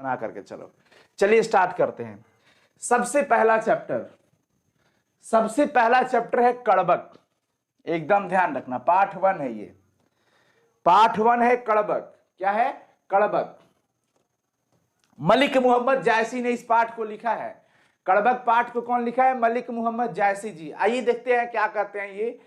बना करके चलो। चलिए स्टार्ट करते हैं। सबसे पहला चैप्टर है कड़बक। एकदम ध्यान रखना, पार्ट 1 है ये, पार्ट 1 है कड़बक। क्या है? कड़बक। मलिक मोहम्मद जायसी ने इस पाठ को लिखा है। कड़बक पाठ को कौन लिखा है? मलिक मोहम्मद जायसी जी। आइए देखते हैं क्या कहते हैं ये,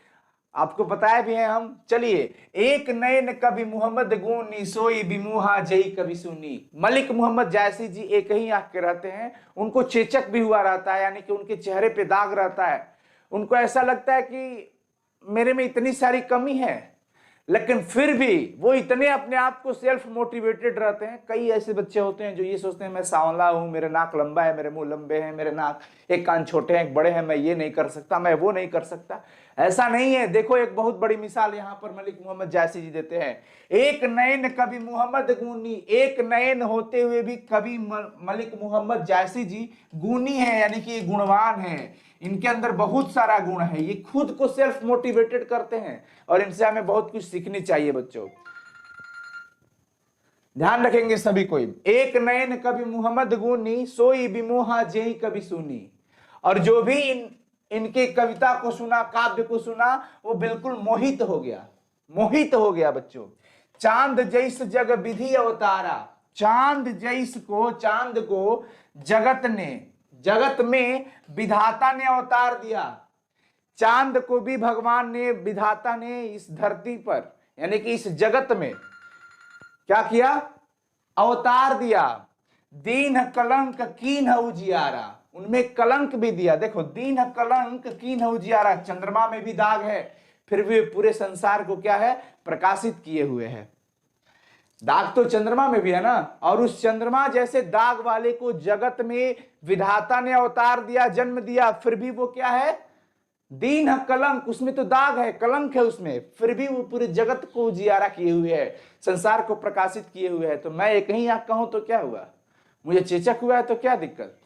आपको बताया भी है हम। चलिए, एक नयन कवि मोहम्मद गुनी सोई बिमुहा जई कवि सुनी। मलिक मोहम्मद जायसी जी एक ही आंख के रहते हैं, उनको चेचक भी हुआ रहता है, यानी कि उनके चेहरे पे दाग रहता है। उनको ऐसा लगता है कि मेरे में इतनी सारी कमी है, लेकिन फिर भी वो इतने अपने आप को सेल्फ मोटिवेटेड रहते हैं। कई ऐसे बच्चे होते हैं जो ये सोचते हैं मैं सांवला हूं, मेरे नाक लंबा है, मेरे मुंह लंबे हैं, मेरे नाक एक कान छोटे हैं, एक बड़े हैं, मैं ये नहीं कर सकता, मैं वो नहीं कर सकता। ऐसा नहीं है। देखो एक बहुत बड़ी मिसाल यहां पर मलिक मोहम्मद जायसी जी देते हैं। एक नयन कवि मोहम्मद गुनी, एक नयन होते हुए भी कवि मलिक मोहम्मद जायसी जी गुनी है, यानी कि गुणवान है। इनके अंदर बहुत सारा गुण है, ये खुद को सेल्फ मोटिवेटेड करते हैं और इनसे हमें बहुत कुछ सीखनी चाहिए बच्चों। ध्यान रखेंगे सभी कोई। एक नयन कवि मोहम्मद गुनी सोई बिमोहा जेई कवि सुनी। और जो भी इनके कविता को सुना, काव्य को सुना, वो बिल्कुल मोहित हो गया, मोहित हो गया बच्चों। चांद जैस जग विधि अवतारा, चांद जैस को, चांद को जगत में विधाता ने अवतार दिया। चांद को भी भगवान ने, विधाता ने इस धरती पर, यानी कि इस जगत में क्या किया? अवतार दिया। दीन कलंक कीन उजियारा, उनमें कलंक भी दिया। देखो, दीन कलंक कीन उजियारा, चंद्रमा में भी दाग है, फिर भी पूरे संसार को क्या है? प्रकाशित किए हुए है। दाग तो चंद्रमा में भी है ना, और उस चंद्रमा जैसे दाग वाले को जगत में विधाता ने अवतार दिया, जन्म दिया, फिर भी वो क्या है? दीन कलंक, उसमें तो दाग है, कलंक है उसमें, फिर भी वो पूरे जगत को उजियारा किए हुए है, संसार को प्रकाशित किए हुए है। तो मैं एक ही आंख कहूं तो क्या हुआ? मुझे चेचक हुआ है तो क्या दिक्कत?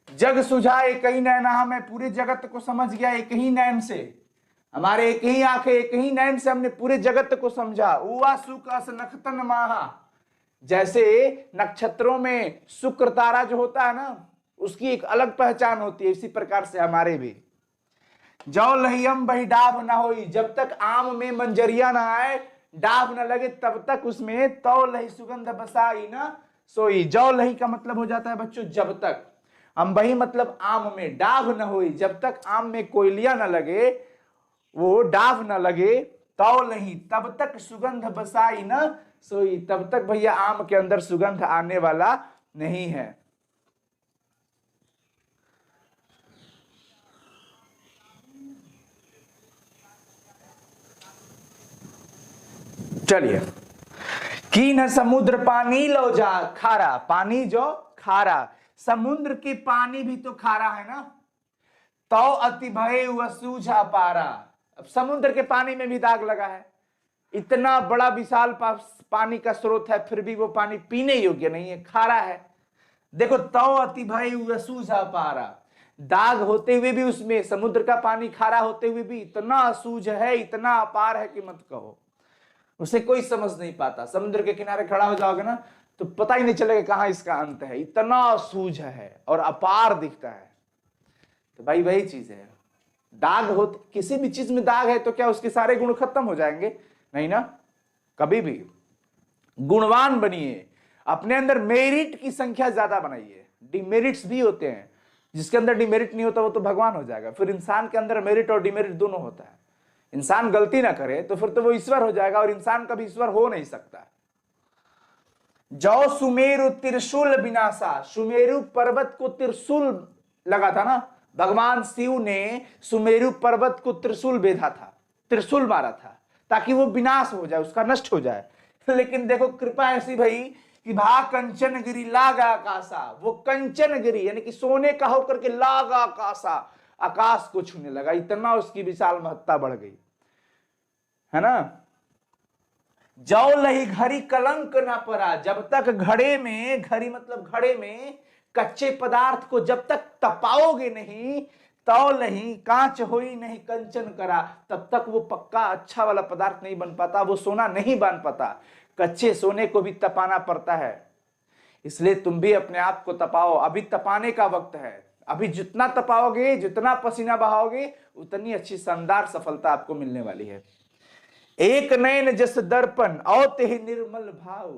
जग सुझा एक ही नैना, मैं पूरे जगत को समझ गया एक ही नैन से। हमारे एक ही आंखें, एक ही नैन से हमने पूरे जगत को समझा। उवा सुकस नखतन माहा, जैसे नक्षत्रों में शुक्र तारा जो होता है ना, उसकी एक अलग पहचान होती है, इसी प्रकार से हमारे भी। जौ लहियम बही डाब ना होई, जब तक आम में मंजरिया ना आए, डाब ना लगे, तब तक उसमें तौ लही सुगंध बसाई ना सोई। जौ लही का मतलब हो जाता है बच्चों जब तक, अम्बही मतलब आम में, डाब न होई, जब तक आम में कोयलिया न लगे, वो डाब न लगे, तौ नहीं, तब तक सुगंध बसाई न सोई, तब तक भैया आम के अंदर सुगंध आने वाला नहीं है। चलिए, कीन समुद्र पानी लो जा खारा, पानी जो खारा, समुद्र के पानी भी तो खारा है ना। तो अति भय व सूझा पारा, अब समुद्र के पानी में भी दाग लगा है, इतना बड़ा विशाल पानी का स्रोत है, फिर भी वो पानी पीने योग्य नहीं है, खारा है। देखो, तो अति भय व सूझा पारा, दाग होते हुए भी उसमें, समुद्र का पानी खारा होते हुए भी इतना सूझ है, इतना अपार है कि मत कहो, उसे कोई समझ नहीं पाता। समुद्र के किनारे खड़ा हो जाओगे ना तो पता ही नहीं चलेगा कहां इसका अंत है, इतना सूझ है और अपार दिखता है। तो भाई वही चीज है, दाग हो, किसी भी चीज में दाग है तो क्या उसके सारे गुण खत्म हो जाएंगे? नहीं ना, कभी भी। गुणवान बनिए, अपने अंदर मेरिट की संख्या ज्यादा बनाइए। डिमेरिट्स भी होते हैं, जिसके अंदर डिमेरिट नहीं होता वो तो भगवान हो जाएगा। फिर इंसान के अंदर मेरिट और डिमेरिट दोनों होता है। इंसान गलती ना करे तो फिर तो वो ईश्वर हो जाएगा, और इंसान कभी ईश्वर हो नहीं सकता। जो सुमेरु त्रिशूल विनाशा, सुमेरु पर्वत को त्रिशूल लगा था ना, भगवान शिव ने सुमेरु पर्वत को त्रिशूल बेधा था, त्रिशूल मारा था, ताकि वो विनाश हो जाए, उसका नष्ट हो जाए। लेकिन देखो कृपा ऐसी भई कि भा कंचन गिरी लागा आकाशा, वो कंचन गिरी यानी कि सोने का होकर के लागा आकाशा, आकाश को छूने लगा, इतना उसकी विशाल महत्ता बढ़ गई है ना। जौ लही घड़ी कलंक ना पड़ा, जब तक घड़े में, घड़ी मतलब घड़े में कच्चे पदार्थ को जब तक तपाओगे नहीं, तौ लही कांच होई नहीं कंचन करा, तब तक वो पक्का अच्छा वाला पदार्थ नहीं बन पाता, वो सोना नहीं बन पाता। कच्चे सोने को भी तपाना पड़ता है। इसलिए तुम भी अपने आप को तपाओ, अभी तपाने का वक्त है। अभी जितना तपाओगे, जितना पसीना बहाओगे, उतनी अच्छी शानदार सफलता आपको मिलने वाली है। एक नयन जस दर्पण औते ही निर्मल भाव।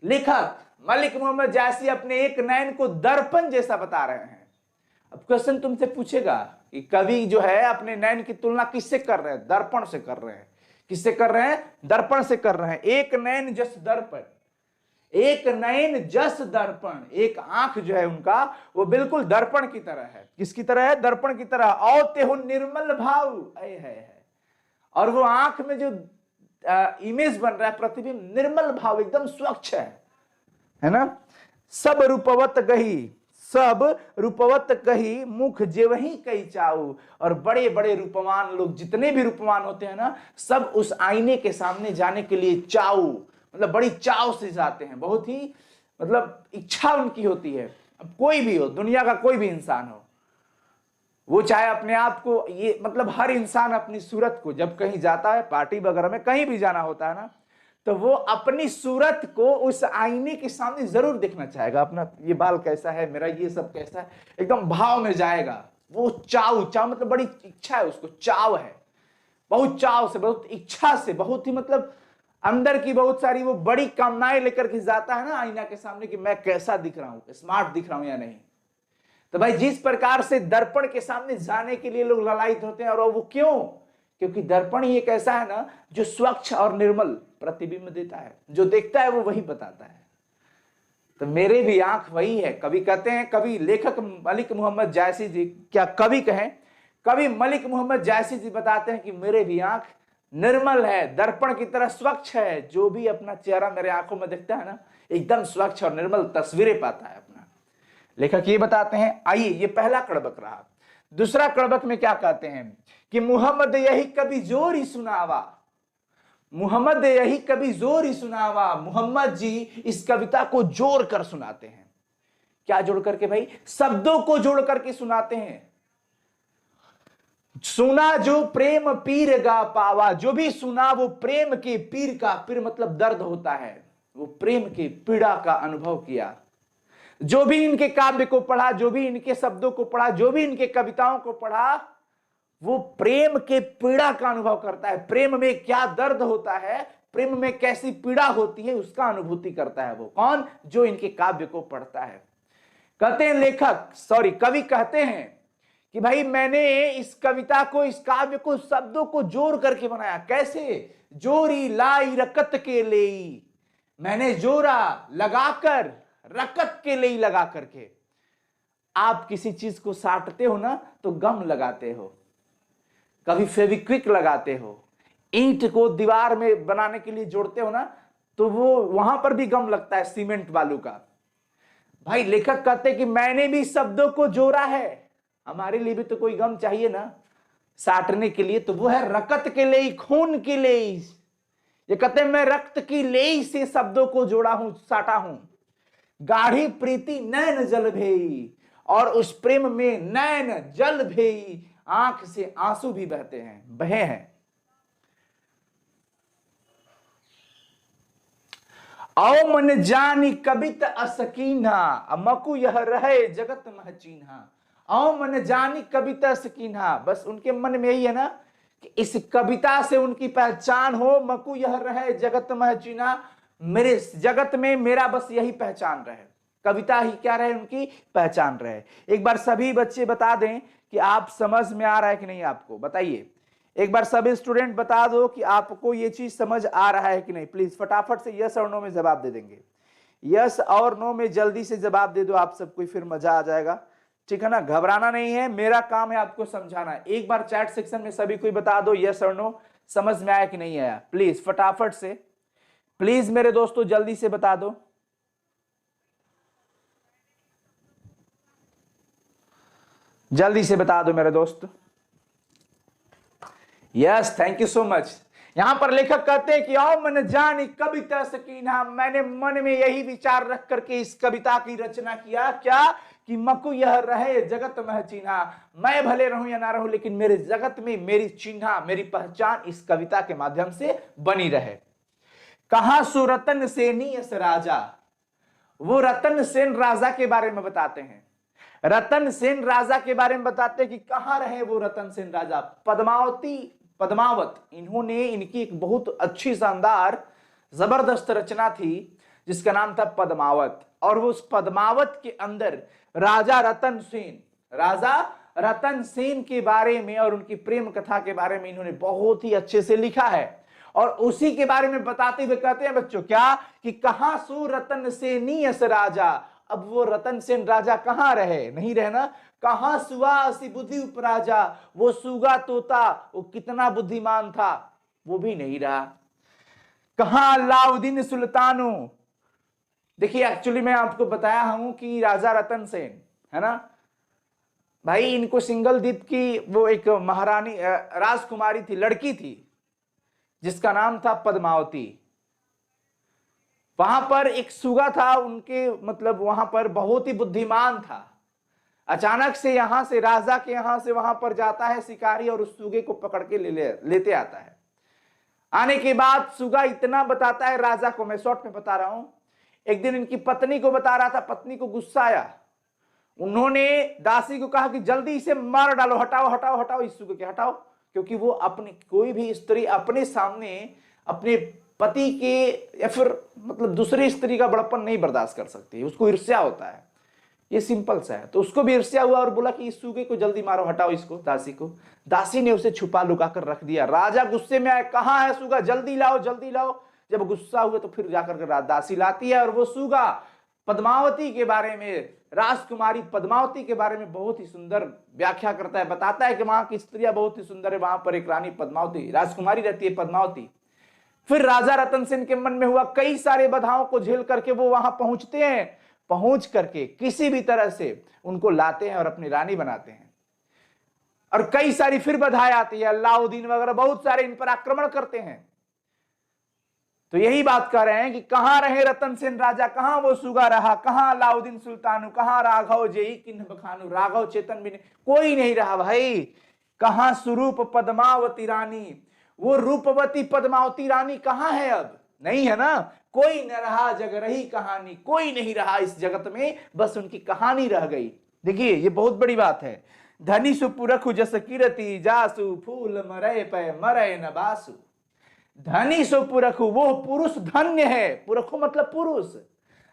लेखक मलिक मोहम्मद जायसी अपने एक नयन को दर्पण जैसा बता रहे हैं। अब क्वेश्चन तुमसे पूछेगा कि कवि जो है अपने नयन की तुलना किससे कर रहे हैं? दर्पण से कर रहे हैं। किससे कर रहे हैं? दर्पण से कर रहे हैं। एक नयन जस दर्पण, एक नयन जस दर्पण, एक आंख जो है उनका वो बिल्कुल दर्पण की तरह है। किसकी तरह है? दर्पण की तरह। औते हो निर्मल भाव, है। और वो आंख में जो इमेज बन रहा है, प्रतिबिंब, निर्मल भाव, एकदम स्वच्छ है ना। सब रूपवत गही, सब रूपवत कही, मुख जेवही कई चाऊ। और बड़े बड़े रूपवान लोग, जितने भी रूपवान होते हैं ना, सब उस आईने के सामने जाने के लिए चाऊ, मतलब बड़ी चाव से जाते हैं। बहुत ही मतलब इच्छा उनकी होती है। अब कोई भी हो, दुनिया का कोई भी इंसान हो, वो चाहे अपने आप को, ये मतलब हर इंसान अपनी सूरत को जब कहीं जाता है, पार्टी वगैरह में कहीं भी जाना होता है ना, तो वो अपनी सूरत को उस आईने के सामने जरूर देखना चाहेगा। अपना ये बाल कैसा है, मेरा ये सब कैसा है, एकदम भाव में जाएगा। वो चाव मतलब बड़ी इच्छा है उसको, चाव है, बहुत चाव से, बहुत इच्छा से, बहुत ही मतलब अंदर की बहुत सारी वो बड़ी कामनाएं लेकर के जाता है ना आईना के सामने कि मैं कैसा दिख रहा हूं, स्मार्ट दिख रहा हूं या नहीं। तो भाई जिस प्रकार से दर्पण के सामने जाने के लिए लोग ललायित होते हैं, और वो क्यों? क्योंकि दर्पण ही एक ऐसा है ना जो स्वच्छ और निर्मल प्रतिबिंब देता है। जो देखता है वो वही बताता है। तो मेरे भी आंख वही है। कवि कहते हैं, कवि लेखक मलिक मोहम्मद जायसी जी, क्या कवि कहें, कवि मलिक मोहम्मद जायसी जी बताते हैं कि मेरे भी आंख निर्मल है, दर्पण की तरह स्वच्छ है। जो भी अपना चेहरा मेरे आंखों में देखता है ना, एकदम स्वच्छ और निर्मल तस्वीरें पाता है अपना। लेखक ये बताते हैं। आइए, ये पहला कड़बक रहा। दूसरा कड़बक में क्या कहते हैं कि मुहम्मद यही कभी जोर ही सुनावा, मुहम्मद यही कभी जोर ही सुनावा। मुहम्मद जी इस कविता को जोड़ कर सुनाते हैं। क्या जोड़ करके भाई? शब्दों को जोड़ करके सुनाते हैं। सुना जो प्रेम पीर गा पावा, जो भी सुना वो प्रेम के पीर का, पीर मतलब दर्द होता है, वो प्रेम के पीड़ा का अनुभव किया। जो भी इनके काव्य को पढ़ा, जो भी इनके शब्दों को पढ़ा, जो भी इनके कविताओं को पढ़ा, वो प्रेम के पीड़ा का अनुभव करता है। प्रेम में क्या दर्द होता है, प्रेम में कैसी पीड़ा होती है, उसका अनुभूति करता है। वो कौन? जो इनके काव्य को पढ़ता है। कहते हैं लेखक, सॉरी कवि कहते हैं कि भाई मैंने इस कविता को, इस काव्य को शब्दों को जोड़ करके बनाया। कैसे? जोरी लाई रकत के ले, मैंने जोड़ा लगाकर, रकत के ले लगा करके। आप किसी चीज को साटते हो ना तो गम लगाते हो, कभी फेविक्विक लगाते हो, ईंट को दीवार में बनाने के लिए जोड़ते हो ना तो वो वहां पर भी गम लगता है, सीमेंट बालू का। भाई लेखक कहते कि मैंने भी शब्दों को जोड़ा है, हमारे लिए भी तो कोई गम चाहिए ना साटने के लिए, तो वो है रकत के लिए, खून के लिए। ये कहते हैं मैं रक्त की लेई से शब्दों को जोड़ा हूं, साटा हूं। गाढ़ी प्रीति नैन जल भेई, और उस प्रेम में नैन जल भेई, आंख से आंसू भी बहते हैं, बहे हैं। आओ मन जानी कबित असकीना, मकु यह रहे जगत मह चीन्हा। आओ मन जानी कविता सकीना, बस उनके मन में यही है ना कि इस कविता से उनकी पहचान हो। मकु यह रहे जगत मह चीन्हा, मेरे जगत में मेरा बस यही पहचान रहे, कविता ही क्या रहे, उनकी पहचान रहे। एक बार सभी बच्चे बता दें कि आप समझ में आ रहा है कि नहीं, आपको बताइए। एक बार सभी स्टूडेंट बता दो कि आपको ये चीज समझ आ रहा है कि नहीं। प्लीज फटाफट से यस और नो में जवाब दे देंगे। यस और नो में जल्दी से जवाब दे दो आप सबको, फिर मजा आ जाएगा। ठीक है ना, घबराना नहीं है, मेरा काम है आपको समझाना। एक बार चैट सेक्शन में सभी कोई बता दो यस और नो, समझ में आया कि नहीं आया। प्लीज फटाफट से, प्लीज मेरे दोस्तों जल्दी से बता दो। जल्दी से बता दो मेरे दोस्त। Yes, thank you so much. यहां पर लेखक कहते हैं कि आओ मन जानी कविता सकीना, मैंने मन में यही विचार रख करके इस कविता की रचना किया। क्या? कि मकु यह रहे जगत मह चिन्हा, मैं भले रहूं या ना रहूं लेकिन मेरे जगत में मेरी चिन्हा, मेरी पहचान इस कविता के माध्यम से बनी रहे। कहां सुरतन सेनी यस राजा, वो रतन सेन राजा के बारे में बताते हैं। रतन सेन राजा के बारे में बताते हैं कि कहां रहे वो रतन सेन राजा। पद्मावत, इन्होंने इनकी एक बहुत अच्छी शानदार जबरदस्त रचना थी जिसका नाम था पद्मावत। और वो उस पद्मावत के अंदर राजा रतन सेन के बारे में और उनकी प्रेम कथा के बारे में इन्होंने बहुत ही अच्छे से लिखा है। और उसी के बारे में बताते हुए कहते हैं बच्चों क्या कि कहां सो रतन सेनी अस राजा। अब वो रतन सेन राजा कहां रहे, नहीं रहना। कहां सुआ असी बुद्धि उपराजा, वो सुगा तोता वो कितना बुद्धिमान था वो भी नहीं रहा। कहां अलाउद्दीन सुल्तानो। देखिए एक्चुअली मैं आपको बताया हूं कि राजा रतन सेन है ना भाई, इनको सिंगल द्वीप की वो एक महारानी राजकुमारी थी, लड़की थी जिसका नाम था पद्मावती। वहां पर एक सुगा था उनके, मतलब वहां पर बहुत ही बुद्धिमान था। अचानक से यहां से राजा के यहां से वहां पर जाता है शिकारी और उस सुगे को पकड़ के लेते आता है। आने के बाद सुगा इतना बताता है राजा को, मैं शॉर्ट में बता रहा हूं, एक दिन इनकी पत्नी को बता रहा था, पत्नी को गुस्सा आया। उन्होंने दासी को कहा कि जल्दी इसे मार डालो, हटाओ हटाओ हटाओ इस सुगे के, हटाओ। क्योंकि वो अपनी कोई भी स्त्री अपने सामने अपने पति के या फिर मतलब दूसरी स्त्री का बड़प्पन नहीं बर्दाश्त कर सकती, उसको ईर्ष्या होता है, ये सिंपल सा है। तो उसको भी ईर्ष्या हुआ और बोला कि इस सूगे को जल्दी मारो, हटाओ इसको, दासी को। दासी ने उसे छुपा लुका कर रख दिया। राजा गुस्से में आए, कहां है सूगा, जल्दी लाओ जल्दी लाओ। जब गुस्सा हुए तो फिर जाकर के दासी लाती है और वो सूगा पद्मावती के बारे में, राजकुमारी पद्मावती के बारे में बहुत ही सुंदर व्याख्या करता है, बताता है कि वहां की स्त्रियां बहुत ही सुंदर है, वहां पर एक रानी पद्मावती राजकुमारी रहती है पद्मावती। फिर राजा रतन सेन के मन में हुआ, कई सारे बाधाओं को झेल करके वो वहां पहुंचते हैं, पहुंच करके किसी भी तरह से उनको लाते हैं और अपनी रानी बनाते हैं। और कई सारी फिर बाधाएं आती है, अलाउद्दीन वगैरह बहुत सारे इन पर आक्रमण करते हैं। तो यही बात कह रहे हैं कि कहां रहे रतन सेन राजा, कहां वो सुगा रहा, कहां अलाउद्दीन सुल्तान, कहां राघव जेई किन्ह बखानु, राघव चेतन भी नहीं, कोई नहीं रहा भाई। कहां सुरूप पद्मावती रानी, वो रूपवती पद्मावती रानी कहां है, अब नहीं है ना। कोई न रहा जग रही कहानी, कोई नहीं रहा इस जगत में, बस उनकी कहानी रह गई। देखिए ये बहुत बड़ी बात है। धनी सुपुरखु जस कीरति जासु, फूल मरे पे मरे न बासु। धनी सुपुरखु, वो पुरुष धन्य है, पुरखु मतलब पुरुष,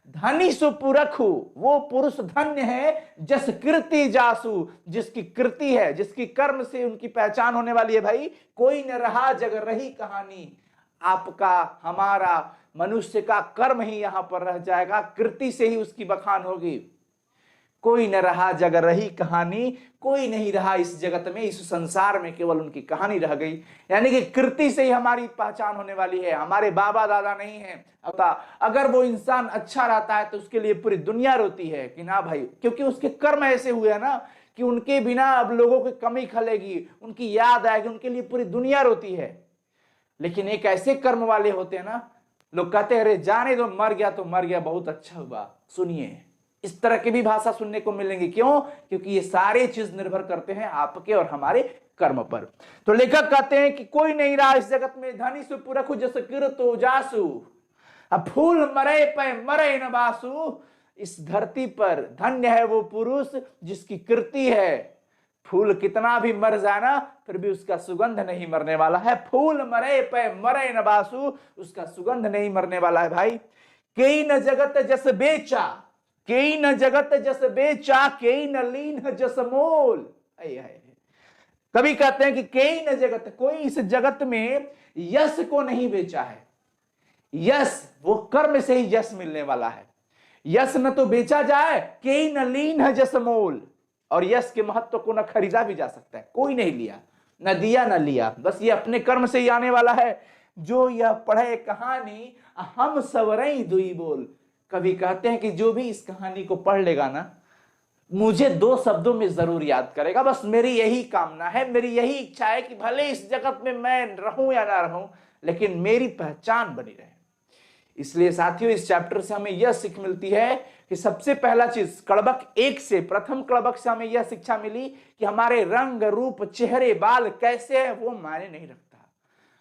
धनी सुपुरखु वो पुरुष धन्य है, जस कीर्ति जासु जिसकी कृति है, जिसकी कर्म से उनकी पहचान होने वाली है। भाई कोई न रहा जग रही कहानी, आपका हमारा मनुष्य का कर्म ही यहां पर रह जाएगा, कृति से ही उसकी बखान होगी। कोई न रहा जग रही कहानी, कोई नहीं रहा इस जगत में, इस संसार में, केवल उनकी कहानी रह गई। यानी कि कृति से ही हमारी पहचान होने वाली है, हमारे बाबा दादा नहीं है। अगर वो इंसान अच्छा रहता है तो उसके लिए पूरी दुनिया रोती है कि ना भाई, क्योंकि उसके कर्म ऐसे हुए हैं ना कि उनके बिना अब लोगों की कमी खलेगी, उनकी याद आएगी, उनके लिए पूरी दुनिया रोती है। लेकिन एक ऐसे कर्म वाले होते हैं ना, लोग कहते हैं अरे जाने दो, मर गया तो मर गया, बहुत अच्छा हुआ। सुनिए, इस तरह की भी भाषा सुनने को मिलेंगी। क्यों? क्योंकि ये सारे चीज निर्भर करते हैं आपके और हमारे कर्म पर। तो लेखक कहते हैं कि कोई नहीं रहा इस जगत में, धनी सुपुरखु जस कीरतु जासु, अब फूल मरे पे मरे न बासु। इस धरती पर धन्य है वो पुरुष जिसकी कृति है। फूल कितना भी मर जाए ना, फिर भी उसका सुगंध नहीं मरने वाला है। फूल मरे पे मरे न बासु, उसका सुगंध नहीं मरने वाला है। भाई कई न जगत जस बेचा, कई न जगत जस बेचा, कई न लीन जस मोल। कभी कहते हैं कि कई न जगत, कोई इस जगत में यश को नहीं बेचा है। यश वो कर्म से ही यश मिलने वाला है। यश न तो बेचा जाए, कई न लीन जस मोल, और यश के महत्व को न खरीदा भी जा सकता है। कोई नहीं लिया, न दिया न लिया, बस ये अपने कर्म से ही आने वाला है। जो यह पढ़े कहानी हम सवरई दुई बोल। कभी कहते हैं कि जो भी इस कहानी को पढ़ लेगा ना, मुझे 2 शब्दों में जरूर याद करेगा। बस मेरी यही कामना है, मेरी यही इच्छा है कि भले इस जगत में मैं रहूं या ना रहूं, लेकिन मेरी पहचान बनी रहे। इसलिए साथियों, इस चैप्टर से हमें यह सीख मिलती है कि सबसे पहला चीज कड़बक 1 से, प्रथम कड़बक से हमें यह शिक्षा मिली कि हमारे रंग रूप चेहरे बाल कैसे है वो मायने नहीं रखता।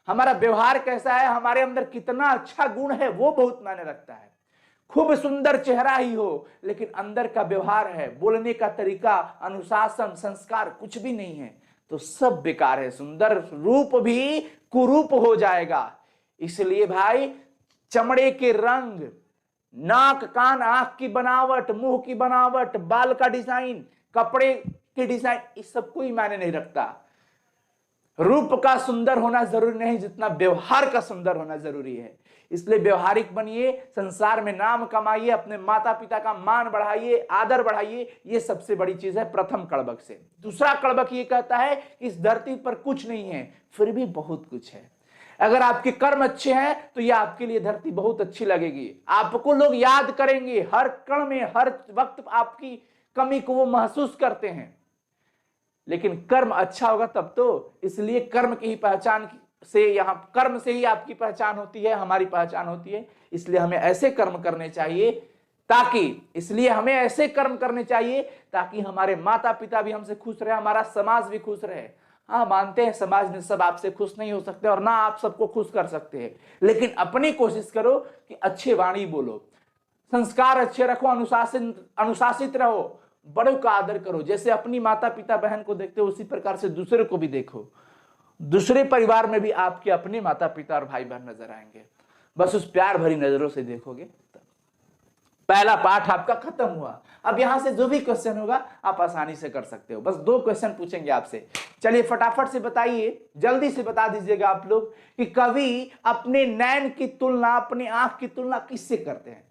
हमारा व्यवहार कैसा है, हमारे अंदर कितना अच्छा गुण है वो बहुत मायने रखता है। खूब सुंदर चेहरा ही हो, लेकिन अंदर का व्यवहार है, बोलने का तरीका, अनुशासन, संस्कार कुछ भी नहीं है, तो सब बेकार है। सुंदर रूप भी कुरूप हो जाएगा। इसलिए भाई चमड़े के रंग, नाक कान आंख की बनावट, मुंह की बनावट, बाल का डिजाइन, कपड़े की डिजाइन, इस सब कोई मायने नहीं रखता। रूप का सुंदर होना जरूरी नहीं जितना व्यवहार का सुंदर होना जरूरी है। इसलिए व्यवहारिक बनिए, संसार में नाम कमाइए, अपने माता पिता का मान बढ़ाइए, आदर बढ़ाइए। ये सबसे बड़ी चीज है प्रथम कड़बक से। दूसरा कड़बक ये कहता है कि इस धरती पर कुछ नहीं है, फिर भी बहुत कुछ है। अगर आपके कर्म अच्छे हैं तो यह आपके लिए धरती बहुत अच्छी लगेगी, आपको लोग याद करेंगे, हर कण में हर वक्त आपकी कमी को वो महसूस करते हैं। लेकिन कर्म अच्छा होगा तब तो, इसलिए कर्म की ही पहचान से, यहां कर्म से ही आपकी पहचान होती है, हमारी पहचान होती है। इसलिए हमें ऐसे कर्म करने चाहिए ताकि हमारे माता पिता भी हमसे खुश रहे, हमारा समाज भी खुश रहे। हाँ, मानते हैं समाज में सब आपसे खुश नहीं हो सकते और ना आप सबको खुश कर सकते हैं, लेकिन अपनी कोशिश करो कि अच्छे वाणी बोलो, संस्कार अच्छे रखो, अनुशासित रहो, बड़ों का आदर करो। जैसे अपनी माता पिता बहन को देखते हो उसी प्रकार से दूसरे को भी देखो। दूसरे परिवार में भी आपके अपने माता पिता और भाई बहन नजर आएंगे, बस उस प्यार भरी नजरों से देखोगे। पहला पाठ आपका खत्म हुआ। अब यहां से जो भी क्वेश्चन होगा आप आसानी से कर सकते हो। बस 2 क्वेश्चन पूछेंगे आपसे, चलिए फटाफट से बताइए, जल्दी से बता दीजिएगा आप लोग कि कवि अपने नैन की तुलना, अपनी आंख की तुलना किससे करते हैं।